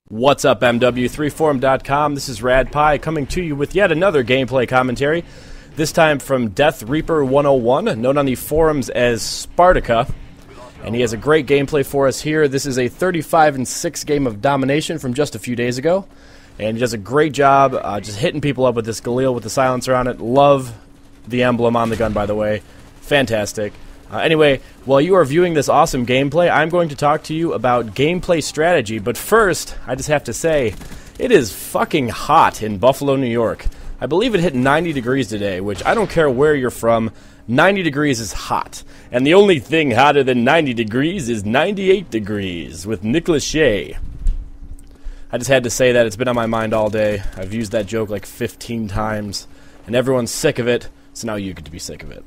What's up, MW3Forum.com? This is RadPie coming to you with yet another gameplay commentary, this time from Death Reaper 101, known on the forums as Spartica. And he has a great gameplay for us here. This is a 35-6 game of Domination from just a few days ago. And he does a great job just hitting people up with this Galil with the silencer on it. Love the emblem on the gun, by the way. Fantastic. Anyway, while you are viewing this awesome gameplay, I'm going to talk to you about gameplay strategy. But first, I just have to say, it is fucking hot in Buffalo, New York. I believe it hit 90 degrees today, which I don't care where you're from, 90 degrees is hot. And the only thing hotter than 90 degrees is 98 degrees with Nicholas Shea. I just had to say that. It's been on my mind all day. I've used that joke like 15 times, and everyone's sick of it, so now you get to be sick of it.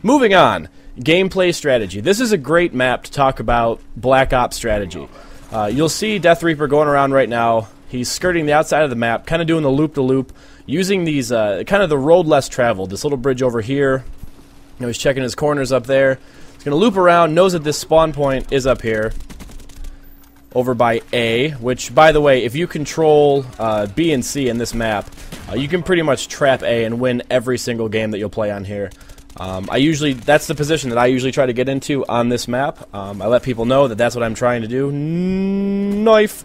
Moving on. Gameplay strategy. This is a great map to talk about Black Ops strategy. You'll see Death Reaper going around right now. He's skirting the outside of the map, kind of doing the loop-to-loop, using these, kind of the road less traveled. This little bridge over here. You know, he's checking his corners up there. He's going to loop around, knows that this spawn point is up here, over by A, which, by the way, if you control B and C in this map, you can pretty much trap A and win every single game that you'll play on here. That's the position that I usually try to get into on this map. I let people know that that's what I'm trying to do. Knife.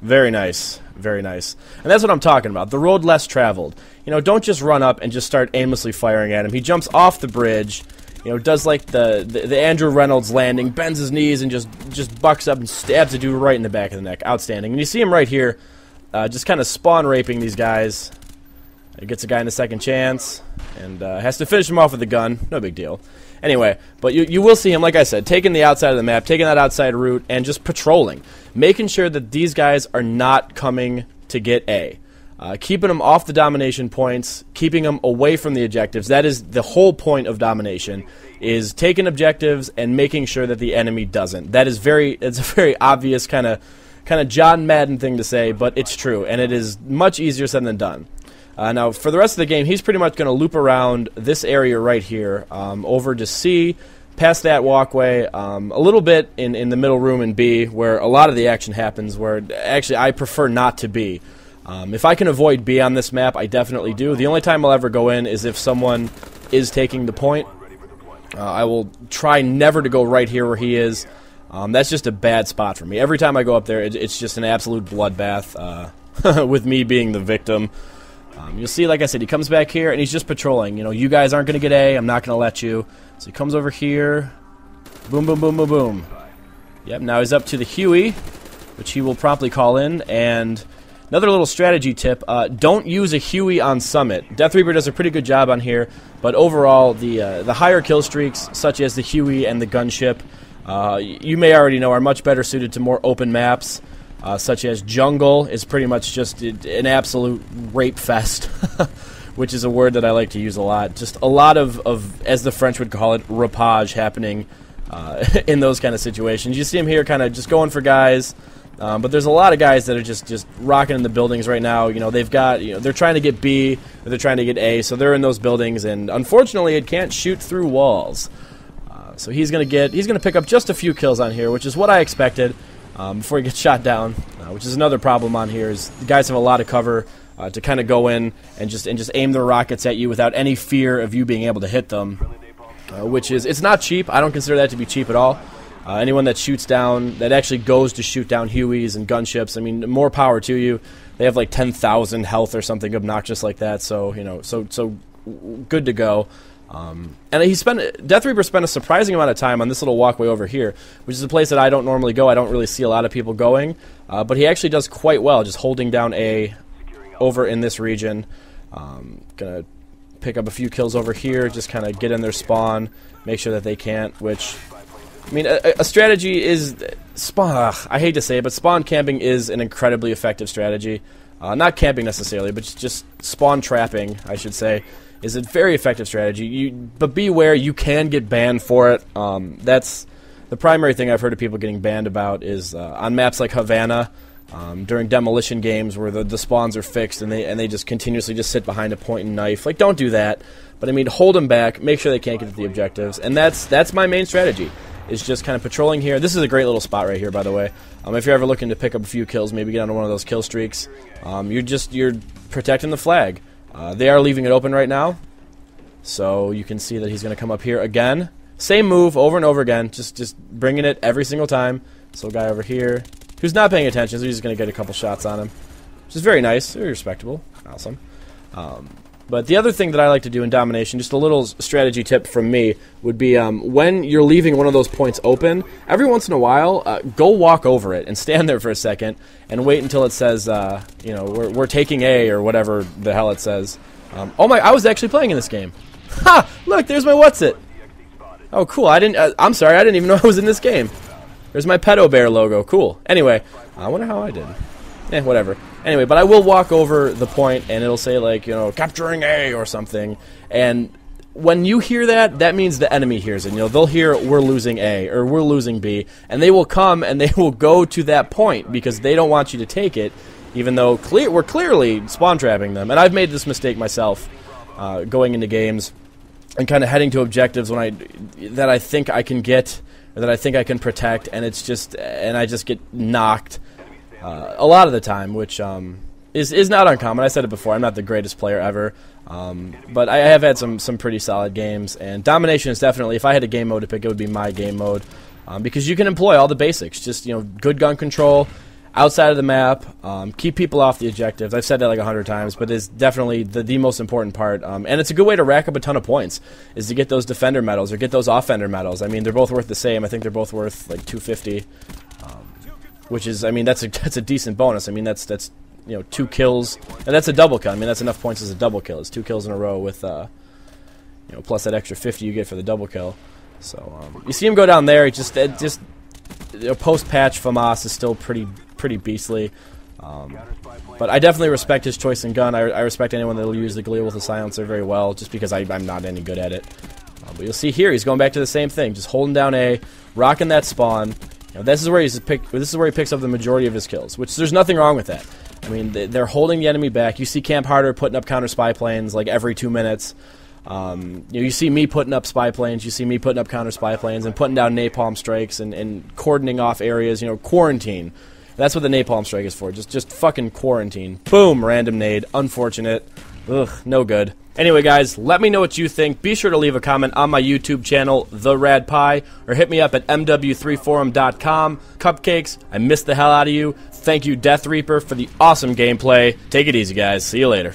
Very nice. Very nice. And that's what I'm talking about. The road less traveled. You know, don't just run up and just start aimlessly firing at him. He jumps off the bridge, you know, does like the Andrew Reynolds landing, bends his knees and just bucks up and stabs a dude right in the back of the neck. Outstanding. And you see him right here, just kind of spawn raping these guys. He gets a guy in a second chance, and has to finish him off with a gun. No big deal. Anyway, but you will see him, like I said, taking the outside of the map, taking that outside route, and just patrolling. Making sure that these guys are not coming to get A. Keeping them off the domination points, keeping them away from the objectives. That is the whole point of domination, is taking objectives and making sure that the enemy doesn't. It's a very obvious kind of John Madden thing to say, but it's true, and it is much easier said than done. Now, for the rest of the game, he's pretty much going to loop around this area right here, over to C, past that walkway, a little bit in the middle room in B, where a lot of the action happens, where actually I prefer not to be. If I can avoid B on this map, I definitely do. The only time I'll ever go in is if someone is taking the point. I will try never to go right here where he is. That's just a bad spot for me. Every time I go up there, it's just an absolute bloodbath, with me being the victim. You'll see, like I said, he comes back here, and he's just patrolling. You know, you guys aren't going to get A. I'm not going to let you. So he comes over here. Boom, boom, boom, boom, boom. Yep, now he's up to the Huey, which he will promptly call in. And another little strategy tip, don't use a Huey on Summit. Death Reaper does a pretty good job on here, but overall, the higher kill streaks, such as the Huey and the gunship, you may already know are much better suited to more open maps. Such as Jungle is pretty much just an absolute rape fest, which is a word that I like to use a lot. Just a lot of as the French would call it, rapage happening in those kind of situations. You see him here kind of just going for guys, but there's a lot of guys that are just rocking in the buildings right now. You know, they're trying to get B, or they're trying to get A, so they're in those buildings, and unfortunately it can't shoot through walls. So he's gonna pick up just a few kills on here, which is what I expected. Before he gets shot down, which is another problem on here, is the guys have a lot of cover to kind of go in and just aim their rockets at you without any fear of you being able to hit them, it's not cheap. I don't consider that to be cheap at all. Anyone that shoots down, that actually goes to shoot down Hueys and gunships, I mean, more power to you. They have like 10,000 health or something obnoxious like that, so, you know, so good to go. And Death Reaper spent a surprising amount of time on this little walkway over here, which is a place that I don't normally go. I don't really see a lot of people going, but he actually does quite well, just holding down A over in this region. Gonna pick up a few kills over here, just kind of get in their spawn, make sure that they can't, which, I mean, a strategy is, I hate to say it, but spawn camping is an incredibly effective strategy. Not camping necessarily, but just spawn trapping, I should say, is a very effective strategy. But beware, you can get banned for it. That's the primary thing I've heard of people getting banned about is on maps like Havana, during demolition games where the spawns are fixed and they just continuously just sit behind a point and knife. Like, don't do that. But I mean, hold them back, make sure they can't get to the objectives, and that's my main strategy. is just kind of patrolling here. This is a great little spot right here, by the way. If you're ever looking to pick up a few kills, maybe get on one of those kill streaks, you're protecting the flag. They are leaving it open right now, so you can see that he's going to come up here again. Same move over and over again, just bringing it every single time. This little guy over here, who's not paying attention, so he's just going to get a couple shots on him, which is very nice, very respectable, awesome. But the other thing that I like to do in Domination, just a little strategy tip from me, would be when you're leaving one of those points open, every once in a while, go walk over it and stand there for a second and wait until it says, you know, we're taking A or whatever the hell it says. Oh my, I was actually playing in this game. Ha! Look, there's my what's-it. Oh, cool. I'm sorry, I didn't even know I was in this game. There's my Pedo Bear logo. Cool. Anyway, I wonder how I did. Whatever. Anyway, but I will walk over the point, and it'll say, like, you know, capturing A or something. And when you hear that, that means the enemy hears it. You know, they'll hear we're losing A or we're losing B, and they will come and they will go to that point because they don't want you to take it, even though we're clearly spawn trapping them. And I've made this mistake myself, going into games and kind of heading to objectives that I think I can get or that I think I can protect, and I just get knocked. A lot of the time, which is not uncommon. I said it before, I'm not the greatest player ever, but I have had some pretty solid games, and Domination is definitely, if I had a game mode to pick, it would be my game mode, because you can employ all the basics, just, you know, good gun control, outside of the map, keep people off the objectives. I've said that like 100 times, but it's definitely the most important part, and it's a good way to rack up a ton of points, is to get those defender medals or get those offender medals. I mean, they're both worth the same. I think they're both worth like 250. Which is, I mean, that's a decent bonus. I mean, that's you know, 2 kills, and that's a double kill. I mean, that's enough points as a double kill. It's 2 kills in a row with, you know, plus that extra 50 you get for the double kill. So you see him go down there. It just you know, post-patch FAMAS is still pretty beastly. But I definitely respect his choice in gun. I respect anyone that will use the Galil with a silencer very well, just because I'm not any good at it. But you'll see here, he's going back to the same thing, just holding down A, rocking that spawn. Now, this is where he picks up the majority of his kills, which there's nothing wrong with that. I mean, they're holding the enemy back. You see Camp Harder putting up counter spy planes like every 2 minutes. You know, you see me putting up spy planes. You see me putting up counter spy planes and putting down napalm strikes and cordoning off areas. You know, quarantine. That's what the napalm strike is for. Just fucking quarantine. Boom, random nade. Unfortunate. Ugh, no good. Anyway, guys, let me know what you think. Be sure to leave a comment on my YouTube channel, The Rad Pie, or hit me up at mw3forum.com. Cupcakes, I miss the hell out of you. Thank you, Death Reaper, for the awesome gameplay. Take it easy, guys. See you later.